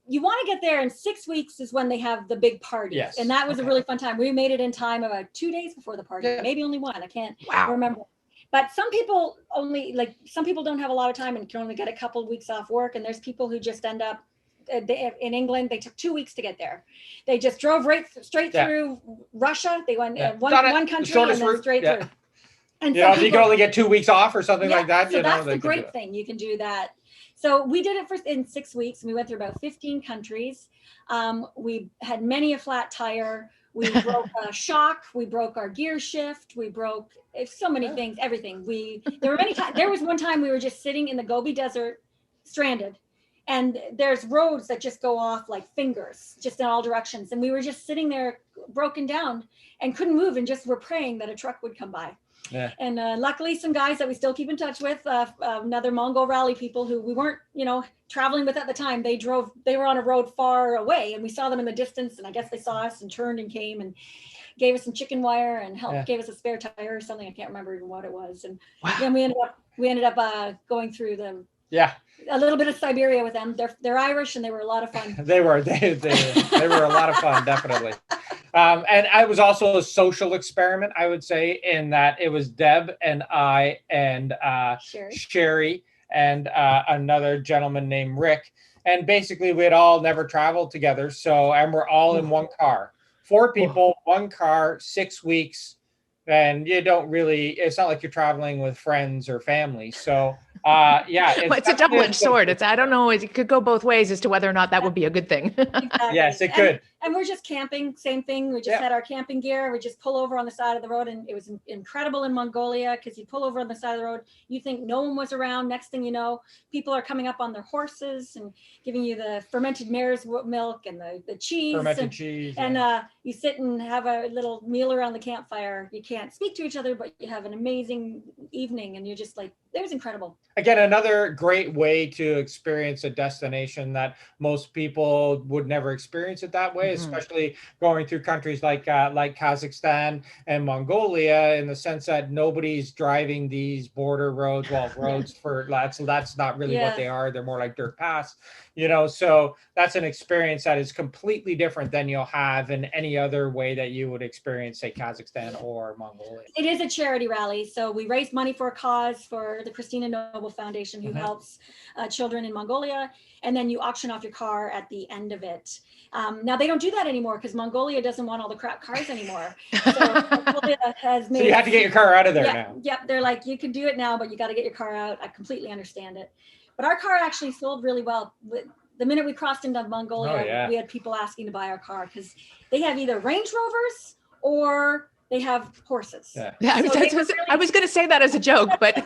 You want to get there in 6 weeks is when they have the big party. Yes. And that was a really fun time. We made it in time about 2 days before the party, maybe only one. I can't remember. But some people don't have a lot of time and can only get a couple of weeks off work. And there's people who just end up in England. They took 2 weeks to get there. They just drove straight through Russia. They went one country and then straight through. And if you can only get 2 weeks off or something like that, so that's the great thing. You can do that. So we did it in 6 weeks. And we went through about 15 countries. We had many a flat tire. We broke a shock. We broke our gear shift. We broke so many things, everything. There were many times. There was one time we were just sitting in the Gobi Desert, stranded. And there's roads that just go off like fingers, just in all directions. And we were just sitting there broken down and couldn't move and just were praying that a truck would come by. Yeah. And luckily some guys that we still keep in touch with, another Mongol Rally people who we weren't, traveling with at the time, they were on a road far away and we saw them in the distance and I guess they saw us and turned and came and gave us some chicken wire and gave us a spare tire or something. I can't remember even what it was. And then we ended up going through them. Yeah. A little bit of Siberia with them. They're Irish and they were a lot of fun. They were a lot of fun, definitely. And I was also a social experiment, I would say, in that it was Deb and I and Sherry and another gentleman named Rick. And basically we had all never traveled together. And we're all in one car, 4 people, one car, 6 weeks. And you don't really, it's not like you're traveling with friends or family. So it's a double-edged sword. I don't know, it could go both ways as to whether or not that would be a good thing. Exactly. Yes, it could. And we're just camping, same thing. We just had our camping gear. We just pull over on the side of the road and it was incredible in Mongolia because you pull over on the side of the road, you think no one was around. Next thing you know, people are coming up on their horses and giving you the fermented mare's milk and the cheese. Fermented cheese. And you sit and have a little meal around the campfire. You can't speak to each other, but you have an amazing evening and you're just like, it was incredible. Again, another great way to experience a destination that most people would never experience it that way especially going through countries like Kazakhstan and Mongolia, in the sense that nobody's driving these border roads. Well, roads for that's not really what they are. They're more like dirt paths, so that's an experience that is completely different than you'll have in any other way that you would experience, say, Kazakhstan or Mongolia. It is a charity rally. So we raised money for a cause for the Christina Noble Foundation, who helps children in Mongolia. And then you auction off your car at the end of it. Now they don't do that anymore because Mongolia doesn't want all the crap cars anymore. So Mongolia has made. So you have to get your car out of there now. Yep. They're like, you can do it now, but you got to get your car out. I completely understand it. But our car actually sold really well. The minute we crossed into Mongolia, we had people asking to buy our car because they have either Range Rovers or they have horses. I was going to say that as a joke, but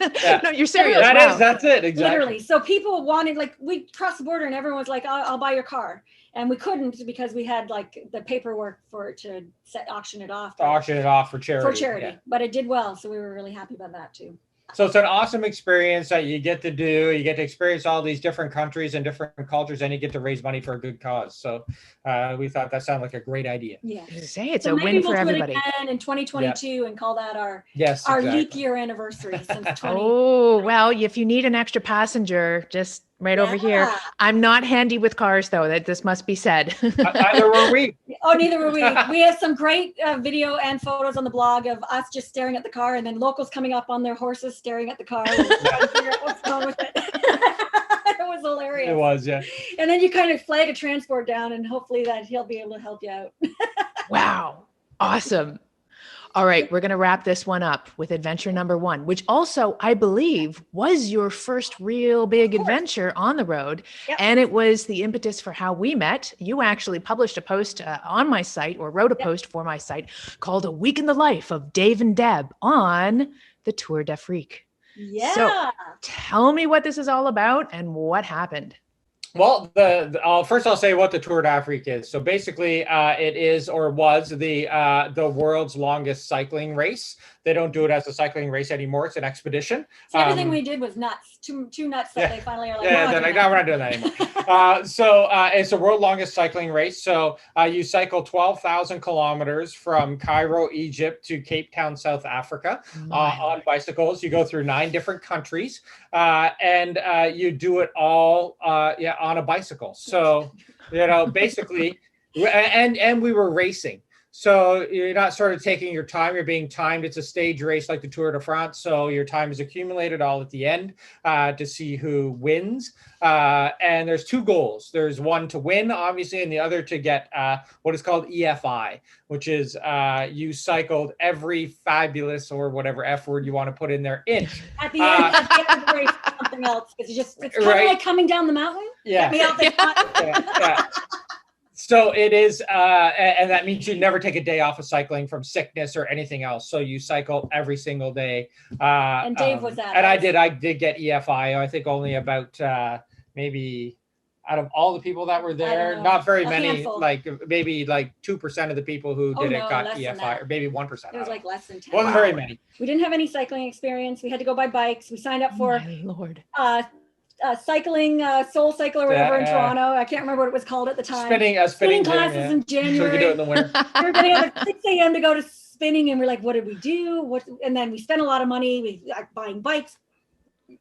no, you're serious. That's it. Exactly. Literally. So people wanted, like, we crossed the border and everyone was like, I'll buy your car. And we couldn't because we had like the paperwork for it to auction it off. Auction it off for charity. But it did well. So we were really happy about that too. So it's an awesome experience that you get to do. You get to experience all these different countries and different cultures, and you get to raise money for a good cause. So we thought that sounded like a great idea. Yeah, it's a win for everybody. Do it again in 2022 and call that our leap year anniversary since 20. Oh well, if you need an extra passenger, just right over here. I'm not handy with cars, though. That this must be said. Neither were we. Oh, neither were we. We have some great video and photos on the blog of us just staring at the car, and then locals coming up on their horses staring at the car. Trying to figure out what's wrong with it. It was hilarious. It was, yeah. And then you kind of flag a transport down, and hopefully that he'll be able to help you out. Wow, awesome. All right, we're going to wrap this one up with adventure number 1, which also, I believe, was your first real big adventure on the road. Yep. And it was the impetus for how we met. You actually published a post on my site, or wrote a post for my site, called A Week in the Life of Dave and Deb on the Tour d'Afrique. Yeah. So tell me what this is all about and what happened. Well, first I'll say what the Tour d'Afrique is. So basically, it is, or was, the world's longest cycling race. They don't do it as a cycling race anymore. It's an expedition. So everything we did was nuts, too nuts that they finally are like, they're like, no, we're not doing that anymore. So it's the world's longest cycling race. So you cycle 12,000 kilometers from Cairo, Egypt to Cape Town, South Africa on bicycles. You go through 9 different countries and you do it all on a bicycle. So, basically, and we were racing. So you're not sort of taking your time, you're being timed. It's a stage race like the Tour de France. So your time is accumulated all at the end to see who wins. And there's 2 goals. There's one to win, obviously, and the other to get what is called EFI, which is you cycled every fabulous, or whatever F word you want to put in there, inch. At the end of the race, something else. It's kind of like coming down the mountain. Yeah. Get me out there. So it is, and that means you never take a day off of cycling from sickness or anything else. So you cycle every single day. And Dave was at it. And I did get EFI. I think only about maybe out of all the people that were there, not very many, handful. Like maybe like 2% of the people who got EFI, or maybe 1%. It was like less than 10. Wasn't very many. We didn't have any cycling experience. We had to go by bikes. We signed up for cycling Soul Cycle or whatever in Toronto. I can't remember what it was called at the time. Spinning classes in January. So we could do it in the winter. We were getting up at 6 a.m. to go to spinning, and we're like, what did we do? And then we spent a lot of money. We buying bikes,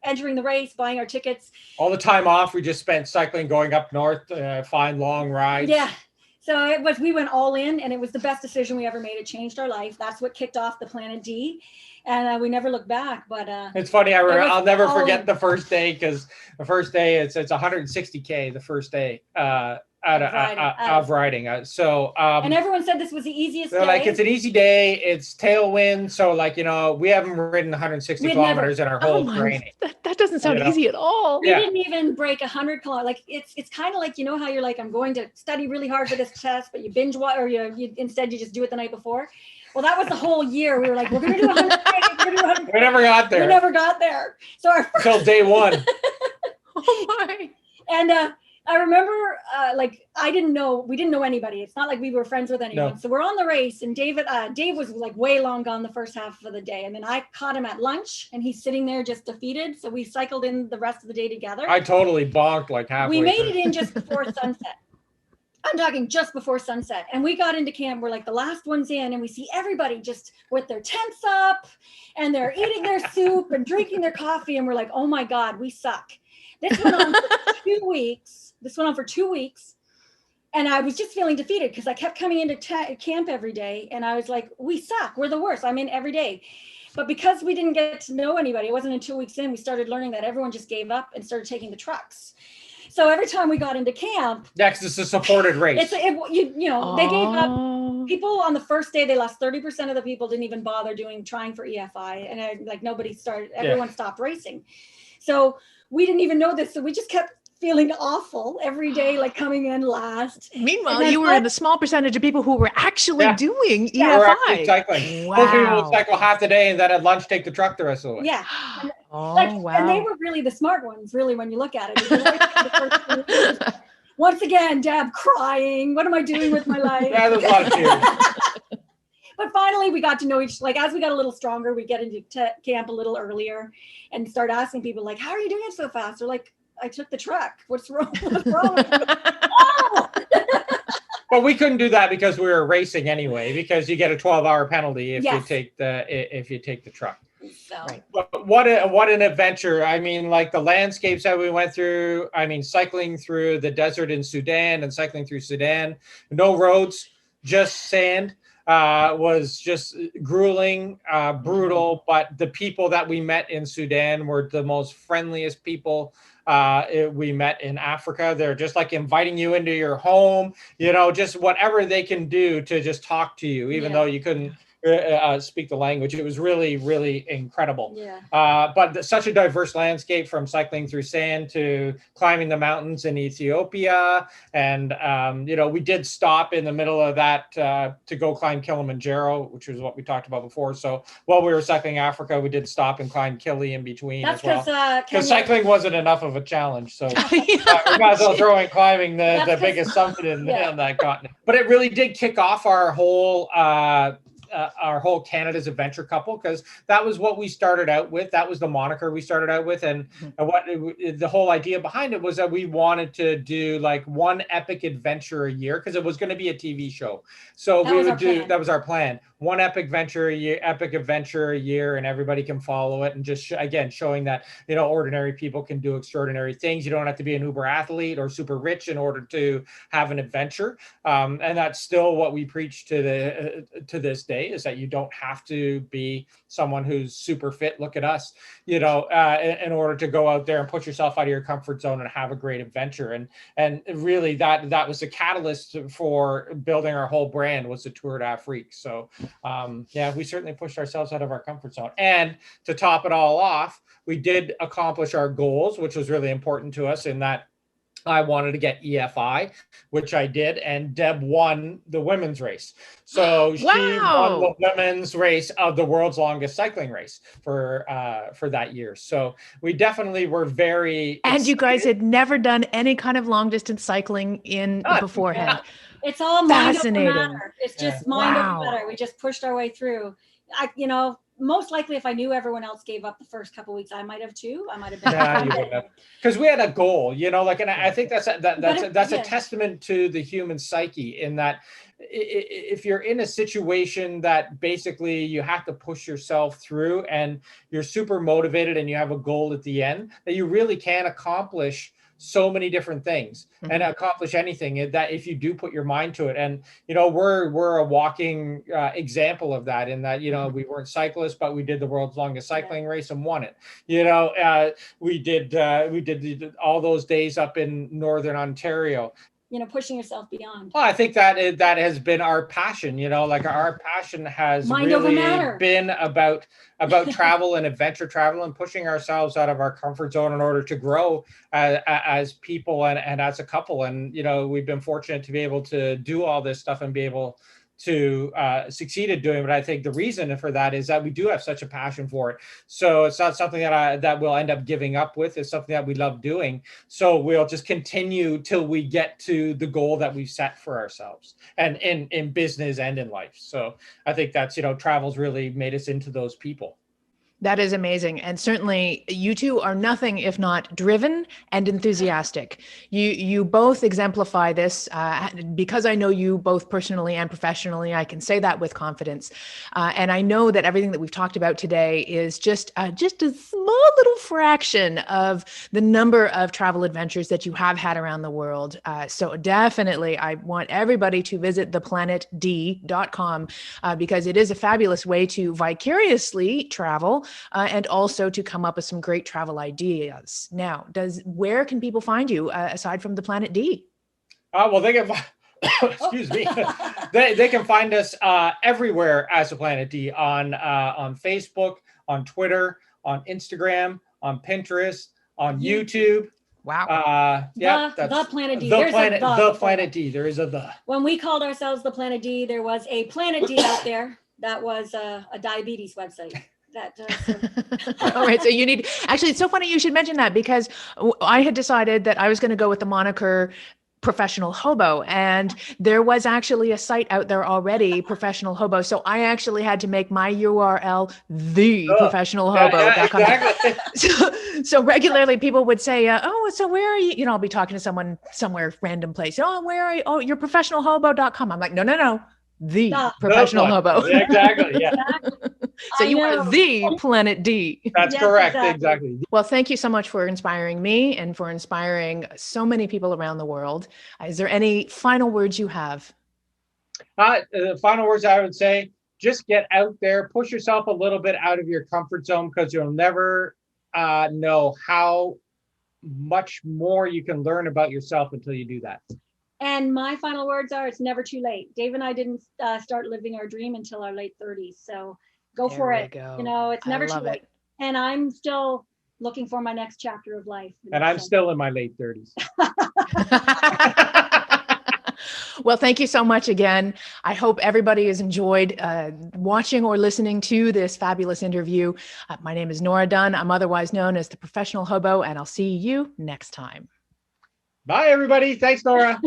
entering the race, buying our tickets. All the time off we just spent cycling, going up north, find long rides. Yeah. So we went all in, and it was the best decision we ever made. It changed our life. That's what kicked off the Planet D. And we never looked back, but it's funny. I'll never forget the first day, because the first day it's 160K the first day of riding. And everyone said this was the easiest day. Like, it's an easy day. It's tailwind, so we haven't ridden 160 kilometers in our whole training. That doesn't sound easy at all. We didn't even break 100 kilometers. Like it's kind of like, how you're like, I'm going to study really hard for this test, but you binge watch, or you instead you just do it the night before. Well, that was the whole year. We were like, we're going to do 100. We never got there. We never got there. So until day 1. Oh my! And I remember, we didn't know anybody. It's not like we were friends with anyone. No. So we're on the race, and Dave was like way long gone the first half of the day, and then I caught him at lunch, and he's sitting there just defeated. So we cycled in the rest of the day together. I totally bonked like halfway. We made it in just before sunset. I'm talking just before sunset. And we got into camp. We're like the last ones in, and we see everybody just with their tents up and they're eating their soup and drinking their coffee. And we're like, oh my God, we suck. This went on for 2 weeks. And I was just feeling defeated because I kept coming into camp every day. And I was like, we suck. We're the worst. I'm in every day. But because we didn't get to know anybody, it wasn't until 2 weeks in, we started learning that everyone just gave up and started taking the trucks. So every time we got into camp, next is a supported race. They gave up. People on the first day, they lost 30% of the people didn't even bother trying for EFI, and like nobody started. Everyone stopped racing. So we didn't even know this. So we just kept feeling awful every day, like coming in last. Meanwhile, you were in the small percentage of people who were actually doing EFI. We're actually cycling. Wow. Most people would cycle half the day and then at lunch take the truck the rest of the way. Yeah. Wow. And they were really the smart ones, really, when you look at it. Once again, Deb crying. What am I doing with my life? Yeah, there's a lot of tears. But finally, we got to know as we got a little stronger, we get into camp a little earlier and start asking people, like, how are you doing it so fast? They're like, I took the truck. What's wrong? What's wrong with you? Oh! Well, we couldn't do that because we were racing anyway, because you get a 12-hour penalty if you take the truck. So. Right. But what an adventure. I mean, like the landscapes that we went through, I mean, cycling through the desert in Sudan and cycling through Sudan, no roads, just sand, was just grueling, brutal. But the people that we met in Sudan were the most friendliest people we met in Africa. They're just like inviting you into your home, just whatever they can do to just talk to you, even though you couldn't speak the language. It was really, really incredible. Yeah. But such a diverse landscape, from cycling through sand to climbing the mountains in Ethiopia. And, we did stop in the middle of that to go climb Kilimanjaro, which was what we talked about before. So while we were cycling Africa, we did stop and climb Kili in between. That's as well. Because cycling wasn't enough of a challenge. So we might as well throw in climbing the biggest summit on that continent. But it really did kick off our whole Canada's Adventure Couple, because that was what we started out with. That was the moniker we started out with. And what the whole idea behind it was that we wanted to do like one epic adventure a year, because it was going to be a TV show. So that was our plan. One epic adventure a year, and everybody can follow it. And just showing that, ordinary people can do extraordinary things. You don't have to be an uber athlete or super rich in order to have an adventure. And that's still what we preach to this day, is that you don't have to be someone who's super fit. Look at us, in order to go out there and put yourself out of your comfort zone and have a great adventure. And really that was the catalyst for building our whole brand, was the Tour d'Afrique. So we certainly pushed ourselves out of our comfort zone. And to top it all off, we did accomplish our goals, which was really important to us, in that I wanted to get EFI, which I did, and Deb won the women's race. So she won the women's race of the world's longest cycling race for that year. So we definitely were very excited. You guys had never done any kind of long distance cycling beforehand. Yeah. It's all fascinating. Mind over matter. It's just mind over matter. We just pushed our way through. Most likely, if I knew everyone else gave up the first couple of weeks, I might have too. I might have been. Because we had a goal, and I think that's a testament to the human psyche, in that if you're in a situation that basically you have to push yourself through, and you're super motivated and you have a goal at the end, that you really can accomplish so many different things and accomplish anything, that if you do put your mind to it. And we're a walking example of that, in that we weren't cyclists, but we did the world's longest cycling race and won it. We did all those days up in Northern Ontario, pushing yourself beyond. Well, I think that has been our passion. Our passion has really been about travel and adventure travel, and pushing ourselves out of our comfort zone in order to grow as people and as a couple. And we've been fortunate to be able to do all this stuff and be able to succeed at doing. But I think the reason for that is that we do have such a passion for it. So it's not something that we'll end up giving up with. It's something that we love doing. So we'll just continue till we get to the goal that we've set for ourselves, and in business and in life. So I think that's, travel's really made us into those people. That is amazing. And certainly you two are nothing if not driven and enthusiastic. You both exemplify this. Because I know you both personally and professionally, I can say that with confidence. And I know that everything that we've talked about today is just a small little fraction of the number of travel adventures that you have had around the world. So definitely, I want everybody to visit theplanetd.com because it is a fabulous way to vicariously travel and also to come up with some great travel ideas. Now, where can people find you aside from the Planet D? Well, they can. Excuse me. They can find us everywhere as the Planet D on Facebook, on Twitter, on Instagram, on Pinterest, on YouTube. Wow. Yeah, the Planet D. The Planet D. There is a the. When we called ourselves the Planet D, there was a Planet D out there that was a diabetes website. All right. So you need, actually, it's so funny you should mention that because I had decided that I was going to go with the moniker Professional Hobo, and there was actually a site out there already, Professional Hobo. So I actually had to make my URL theprofessionalhobo.com. Exactly. So regularly people would say, oh, so where are you? You know, I'll be talking to someone somewhere random place. Oh, where are you? Oh, you're professionalhobo.com. I'm like, no. The Professional Hobo. Exactly. Yeah. So you are the Planet D. That's correct. Exactly. Well, thank you so much for inspiring me and for inspiring so many people around the world. Is there any final words you have? The final words I would say, just get out there, push yourself a little bit out of your comfort zone because you'll never know how much more you can learn about yourself until you do that. And my final words are, it's never too late. Dave and I didn't start living our dream until our late 30s. So go for it. You know, it's never too late. And I'm still looking for my next chapter of life. And I'm still in my late 30s. Well, thank you so much again. I hope everybody has enjoyed watching or listening to this fabulous interview. My name is Nora Dunn. I'm otherwise known as the Professional Hobo, and I'll see you next time. Bye, everybody. Thanks, Nora.